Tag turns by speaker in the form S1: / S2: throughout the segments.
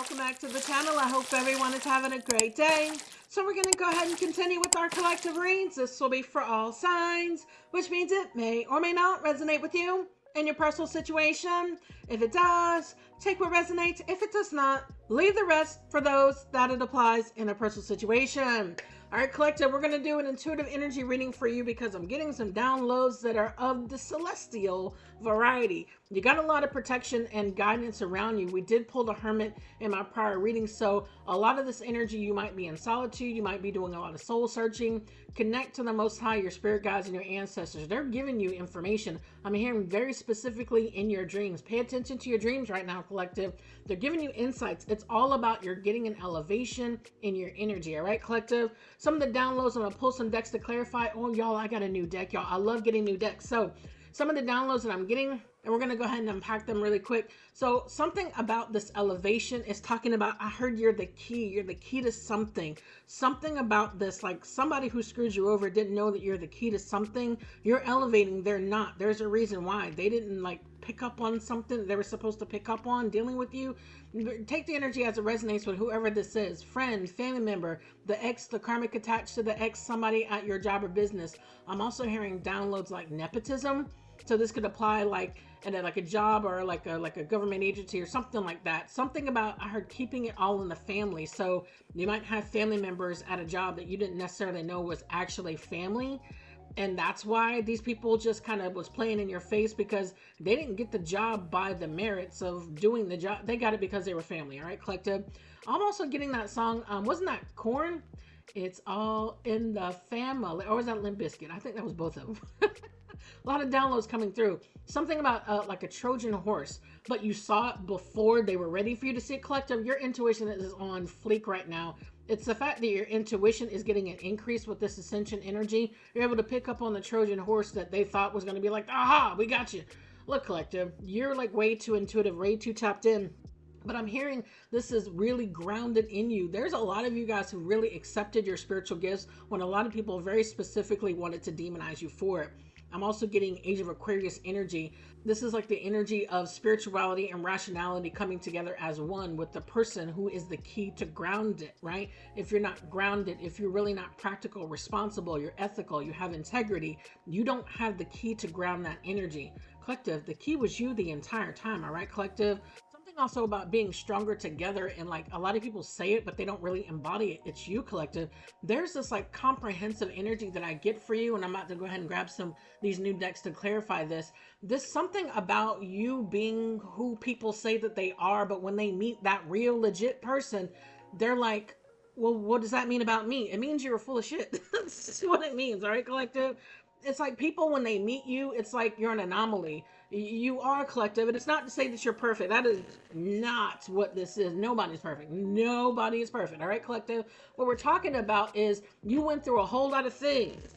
S1: welcome back to the channel. I hope everyone is having a great day. So we're going to go ahead and continue with our collective reads. This will be for all signs, which means it may or may not resonate with you in your personal situation. If it does, take what resonates. If it does not, leave the rest for those that it applies in a personal situation. All right, collective, we're going to do an intuitive energy reading for you because I'm getting some downloads that are of the celestial variety. You got a lot of protection and guidance around you. We did pull the Hermit in my prior reading, so a lot of this energy, you might be in solitude, you might be doing a lot of soul searching. Connect to the Most High, your spirit guides, and your ancestors. They're giving you information. I'm hearing very specifically in your dreams. Pay attention to your dreams right now, collective. They're giving you insights. It's all about you're getting an elevation in your energy, all right, collective? Some of the downloads, I'm going to pull some decks to clarify. Oh, y'all, I got a new deck, y'all. I love getting new decks. So some of the downloads that I'm getting, and we're going to go ahead and unpack them really quick. So something about this elevation is talking about, I heard you're the key to something. Something about this, like somebody who screwed you over didn't know that you're the key to something. You're elevating, they're not. There's a reason why. They didn't like pick up on something they were supposed to pick up on dealing with you. Take the energy as it resonates with whoever this is. Friend, family member, the ex, the karmic attached to the ex, somebody at your job or business. I'm also hearing downloads like nepotism. So this could apply like at a job or like a government agency or something like that. Something about, I heard, keeping it all in the family. So you might have family members at a job that you didn't necessarily know was actually family. And that's why these people just kind of was playing in your face, because they didn't get the job by the merits of doing the job. They got it because they were family. All right, collective. I'm also getting that song. Wasn't that Korn? It's all in the family. Or was that Limp Bizkit? I think that was both of them. A lot of downloads coming through. Something about like a Trojan horse, but you saw it before they were ready for you to see it, collective. Your intuition is on fleek right now. It's the fact that your intuition is getting an increase with this ascension energy. You're able to pick up on the Trojan horse that they thought was going to be like, aha, we got you. Look, collective, you're like way too intuitive, way too tapped in. But I'm hearing this is really grounded in you. There's a lot of you guys who really accepted your spiritual gifts when a lot of people very specifically wanted to demonize you for it. I'm also getting Age of Aquarius energy. This is like the energy of spirituality and rationality coming together as one with the person who is the key to ground it, right? If you're not grounded, if you're really not practical, responsible, you're ethical, you have integrity, you don't have the key to ground that energy. Collective, the key was you the entire time, all right, collective? Also about being stronger together, and like a lot of people say it but they don't really embody it. It's you, collective. There's this like comprehensive energy that I get for you, and I'm about to go ahead and grab these new decks to clarify this. There's something about you being who people say that they are, but when they meet that real legit person, they're like, well, what does that mean about me? It means you're full of shit. That's what it means, all right, collective? It's like people, when they meet you, it's like you're an anomaly. You are collective, and it's not to say that you're perfect. That is not what this is. Nobody's perfect. Nobody is perfect. All right, collective? What we're talking about is you went through a whole lot of things,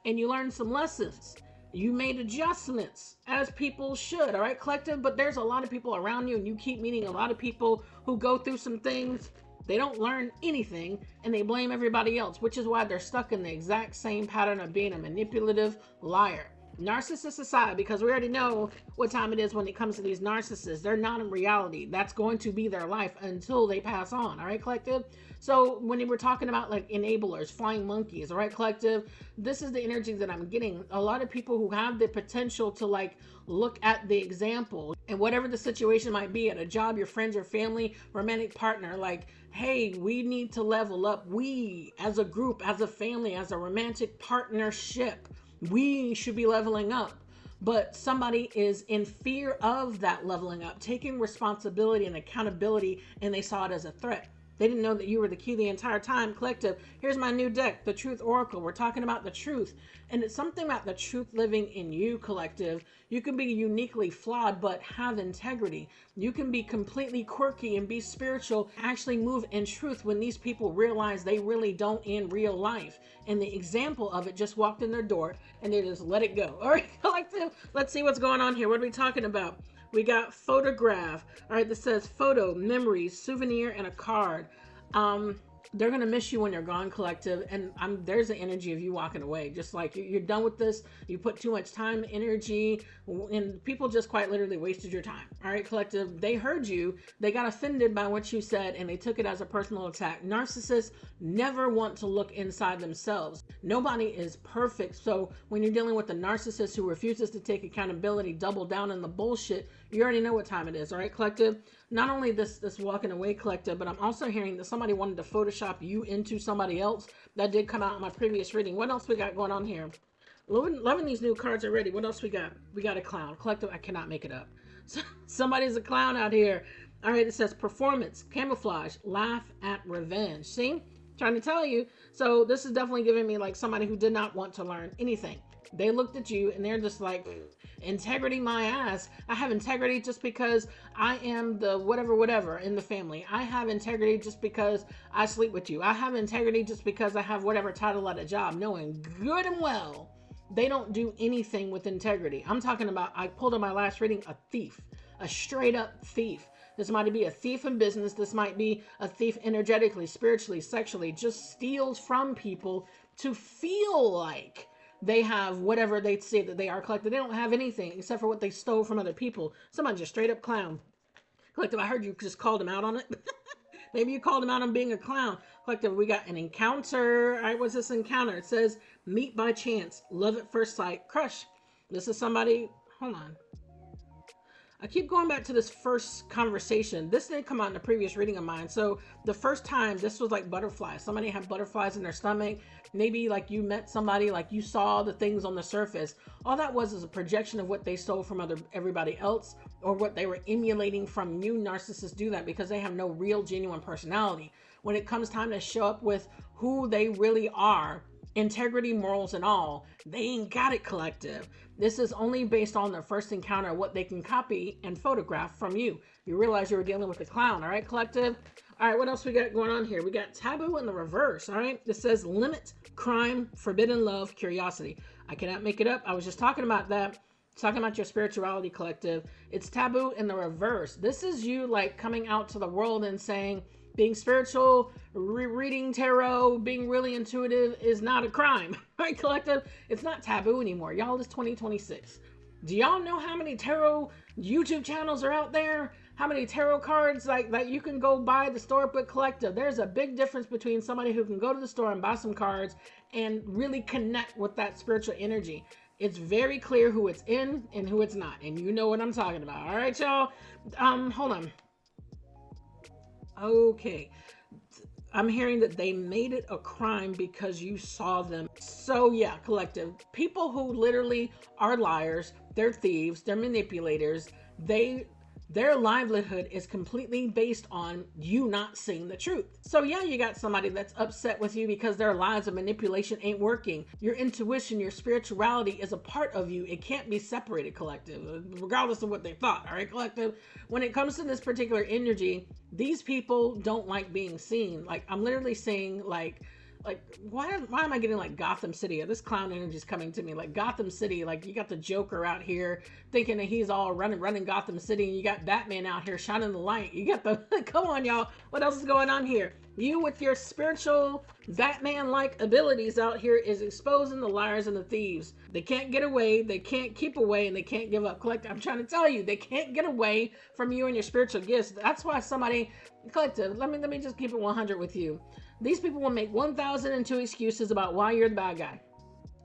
S1: and you learned some lessons. You made adjustments, as people should. All right, collective? But there's a lot of people around you, and you keep meeting a lot of people who go through some things. They don't learn anything, and they blame everybody else, which is why they're stuck in the exact same pattern of being a manipulative liar. Narcissists aside, because we already know what time it is when it comes to these narcissists. They're not in reality. That's going to be their life until they pass on. All right, collective? So when we're talking about like enablers, flying monkeys, all right, collective, this is the energy that I'm getting. A lot of people who have the potential to like look at the example, and whatever the situation might be, at a job, your friends, your family, romantic partner, like, hey, we need to level up. We, as a group, as a family, as a romantic partnership, we should be leveling up. But somebody is in fear of that leveling up, taking responsibility and accountability, and they saw it as a threat. They didn't know that you were the key the entire time, collective. Here's my new deck, the Truth Oracle. We're talking about the truth. And it's something about the truth living in you, collective. You can be uniquely flawed, but have integrity. You can be completely quirky and be spiritual, actually move in truth when these people realize they really don't in real life. And the example of it just walked in their door and they just let it go. All right, collective, let's see what's going on here. What are we talking about? We got photograph. All right, this says photo, memories, souvenir, and a card. They're gonna miss you when you're gone, collective. And there's the energy of you walking away, just like you're done with this. You put too much time, energy, and people just quite literally wasted your time. All right, collective. They heard you, they got offended by what you said, and they took it as a personal attack. Narcissists never want to look inside themselves. Nobody is perfect. So when you're dealing with a narcissist who refuses to take accountability, double down in the bullshit, you already know what time it is. All right, collective. Not only this walking away, collective, but I'm also hearing that somebody wanted to Photoshop you into somebody else. That did come out in my previous reading. What else we got going on here? Loving these new cards already. What else we got? We got a clown. Collective, I cannot make it up. So, somebody's a clown out here. All right, it says performance, camouflage, laugh at revenge. See? Trying to tell you. So this is definitely giving me like somebody who did not want to learn anything. They looked at you and they're just like, integrity my ass. I have integrity just because I am the whatever in the family. I have integrity just because I sleep with you. I have integrity just because I have whatever title at a job, knowing good and well they don't do anything with integrity. I'm talking about, I pulled in my last reading, a thief, a straight up thief. This might be a thief in business. This might be a thief energetically, spiritually, sexually, just steals from people to feel like they have whatever they say that they are, collective. They don't have anything except for what they stole from other people. Somebody just straight up clown. Collective, I heard you just called him out on it. Maybe you called him out on being a clown. Collective, we got an encounter. All right, what's this encounter? It says meet by chance, love at first sight, crush. This is somebody, hold on. I keep going back to this first conversation. This didn't come out in the previous reading of mine. So the first time, this was like butterflies. Somebody had butterflies in their stomach. Maybe like you met somebody, like you saw the things on the surface. All that was is a projection of what they stole from everybody else, or what they were emulating from you. Narcissists do that because they have no real genuine personality. When it comes time to show up with who they really are, integrity, morals, and all, they ain't got it, collective. This is only based on their first encounter, what they can copy and photograph from you. You realize you were dealing with a clown, all right, collective? All right, what else we got going on here? We got taboo in the reverse, all right? This says limit, crime, forbidden love, curiosity. I cannot make it up. I was just talking about that. Talking about your spirituality, collective. It's taboo in the reverse. This is you like coming out to the world and saying, being spiritual, reading tarot, being really intuitive is not a crime, right, collective? It's not taboo anymore. Y'all, it's 2026. Do y'all know how many tarot YouTube channels are out there? How many tarot cards like that you can go buy at the store, but collective? There's a big difference between somebody who can go to the store and buy some cards and really connect with that spiritual energy. It's very clear who it's in and who it's not, and you know what I'm talking about. All right, y'all. Hold on. Okay, I'm hearing that they made it a crime because you saw them. So yeah, collective, people who literally are liars, they're thieves, they're manipulators, their livelihood is completely based on you not seeing the truth. So yeah, you got somebody that's upset with you because their lies of manipulation ain't working. Your intuition, your spirituality is a part of you. It can't be separated, collective, regardless of what they thought. All right, collective. When it comes to this particular energy, these people don't like being seen. Like I'm literally saying like why am I getting like Gotham City? This clown energy is coming to me like Gotham City. Like you got the Joker out here thinking that he's all running Gotham City, and you got Batman out here shining the light. You got the come on, y'all. What else is going on here? You with your spiritual Batman-like abilities out here is exposing the liars and the thieves. They can't get away, they can't keep away, and they can't give up. Collective, I'm trying to tell you, they can't get away from you and your spiritual gifts. That's why somebody, collective, let me just keep it 100 with you. These people will make 1,002 excuses about why you're the bad guy.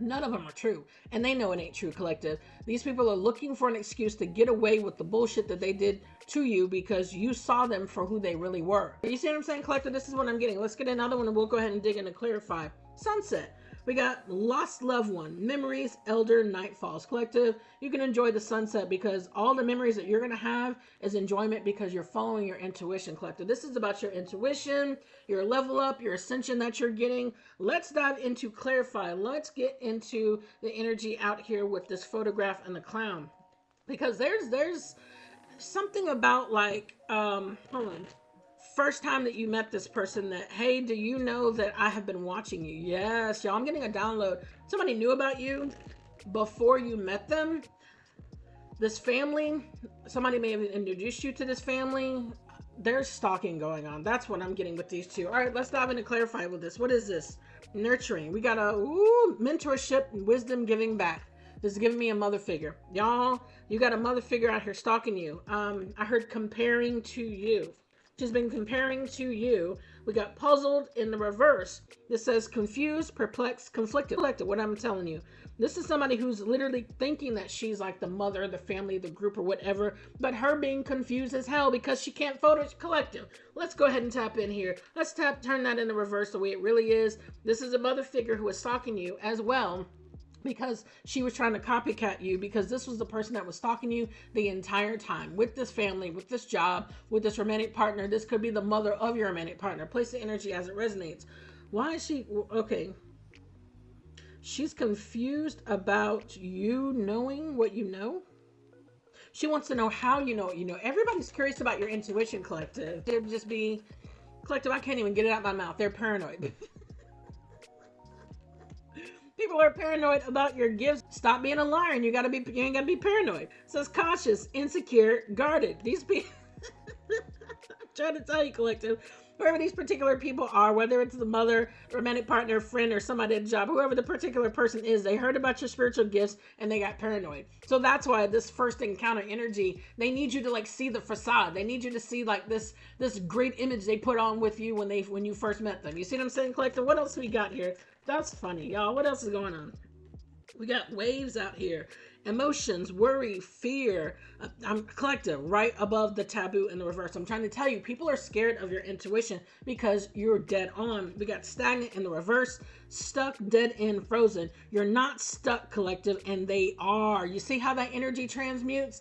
S1: None of them are true, and they know it ain't true, collective. These people are looking for an excuse to get away with the bullshit that they did to you because you saw them for who they really were. You see what I'm saying, collective? This is what I'm getting. Let's get another one, and we'll go ahead and dig in and clarify. Sunset. We got lost loved one, memories, elder, nightfalls. Collective, you can enjoy the sunset because all the memories that you're going to have is enjoyment because you're following your intuition, collective. This is about your intuition, your level up, your ascension that you're getting. Let's dive into clarify. Let's get into the energy out here with this photograph and the clown, because there's something about like, hold on. First time that you met this person that, hey, do you know that I have been watching you? Yes, y'all, I'm getting a download. Somebody knew about you before you met them. This family, somebody may have introduced you to this family. There's stalking going on. That's what I'm getting with these two. All right, let's dive in and clarify with this. What is this? Nurturing. We got a mentorship and wisdom giving back. This is giving me a mother figure. Y'all, you got a mother figure out here stalking you. I heard comparing to you. She's been comparing to you. We got puzzled in the reverse. This says confused, perplexed, conflicted. What I'm telling you. This is somebody who's literally thinking that she's like the mother of the family, the group, or whatever, but her being confused as hell because she can't photo collective. Let's go ahead and tap in here. Let's turn that in the reverse the way it really is. This is a mother figure who is stalking you as well, because she was trying to copycat you, because this was the person that was stalking you the entire time with this family, with this job, with this romantic partner. This could be the mother of your romantic partner. Place the energy as it resonates. Why is she okay? She's confused about you knowing what you know. She wants to know how you know what you know. Everybody's curious about your intuition, collective. It'd just be collective. I can't even get it out of my mouth. They're paranoid. People are paranoid about your gifts. Stop being a liar, and you ain't gotta be paranoid. It says cautious, insecure, guarded. These people. I'm trying to tell you, collective. Whoever these particular people are, whether it's the mother, romantic partner, friend, or somebody at the job, whoever the particular person is, they heard about your spiritual gifts and they got paranoid. So that's why this first encounter energy, they need you to like see the facade. They need you to see like this great image they put on with you when you first met them. You see what I'm saying, collective? What else we got here? That's funny, y'all. What else is going on? We got waves out here. Emotions, worry, fear. I'm collective right above the taboo in the reverse. I'm trying to tell you, people are scared of your intuition because you're dead on. We got stagnant in the reverse, stuck, dead end, frozen. You're not stuck, collective, and they are. You see how that energy transmutes?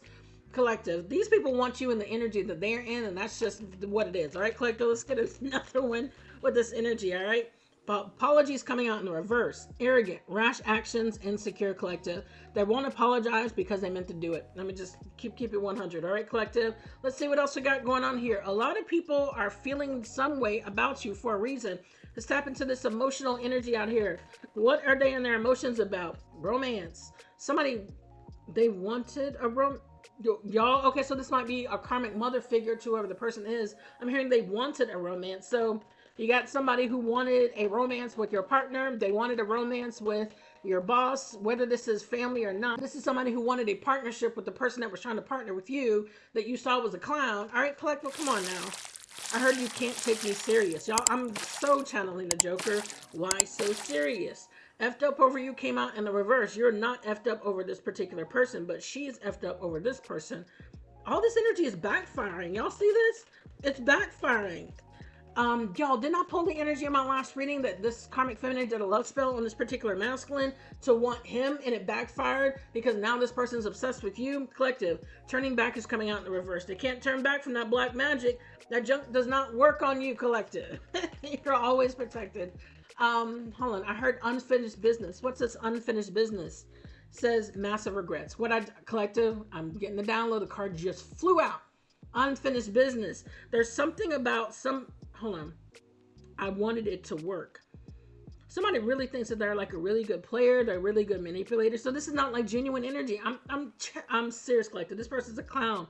S1: Collective, these people want you in the energy that they're in, and that's just what it is. All right, collective, let's get another one with this energy. All right. Apologies coming out in the reverse. Arrogant, rash actions, insecure, collective. They won't apologize because they meant to do it. Let me just keep it 100. All right, collective. Let's see what else we got going on here. A lot of people are feeling some way about you for a reason. Let's tap into this emotional energy out here. What are they in their emotions about? Romance. Somebody, they wanted a y'all, okay, so this might be a karmic mother figure to whoever the person is. I'm hearing they wanted a romance. So you got somebody who wanted a romance with your partner. They wanted a romance with your boss, whether this is family or not. This is somebody who wanted a partnership with the person that was trying to partner with you that you saw was a clown. All right, collective, come on now. I heard you can't take me serious. Y'all, I'm so channeling the Joker. Why so serious? Effed up over you came out in the reverse. You're not effed up over this particular person, but she's effed up over this person. All this energy is backfiring. Y'all see this? It's backfiring. Y'all, didn't I pull the energy in my last reading that this karmic feminine did a love spell on this particular masculine to want him, and it backfired because now this person's obsessed with you? Collective, turning back is coming out in the reverse. They can't turn back from that black magic. That junk does not work on you, collective. You're always protected. Hold on. I heard unfinished business. What's this unfinished business? Says massive regrets. Collective, I'm getting the download. The card just flew out. Unfinished business. There's something about hold on. I wanted it to work. Somebody really thinks that they're like a really good player. They're a really good manipulator. So this is not like genuine energy. I'm serious, collective. This person's a clown.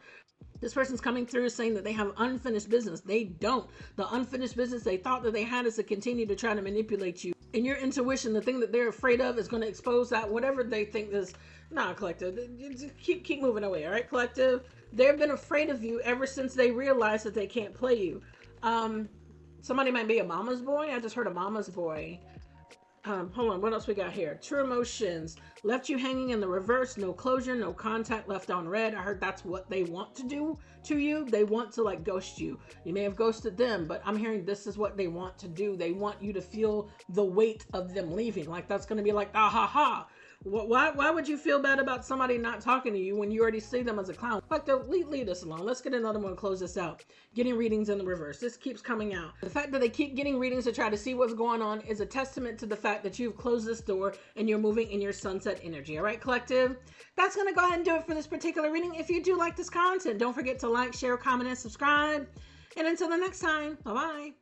S1: This person's coming through saying that they have unfinished business. They don't. The unfinished business they thought that they had is to continue to try to manipulate you. In your intuition, the thing that they're afraid of is going to expose that whatever they think is. Nah, collective. Keep moving away. All right, collective. They've been afraid of you ever since they realized that they can't play you. Somebody might be a mama's boy. I just heard a mama's boy. Hold on, what else we got here? True emotions. Left you hanging in the reverse. No closure, no contact, left on red. I heard that's what they want to do to you. They want to like ghost you. You may have ghosted them, but I'm hearing this is what they want to do. They want you to feel the weight of them leaving. Like that's going to be like, ah ha ha. Why would you feel bad about somebody not talking to you when you already see them as a clown? Like, leave this alone. Let's get another one and close this out. Getting readings in the reverse. This keeps coming out. The fact that they keep getting readings to try to see what's going on is a testament to the fact that you've closed this door and you're moving in your sunset energy. All right, collective? That's going to go ahead and do it for this particular reading. If you do like this content, don't forget to like, share, comment, and subscribe. And until the next time, bye-bye.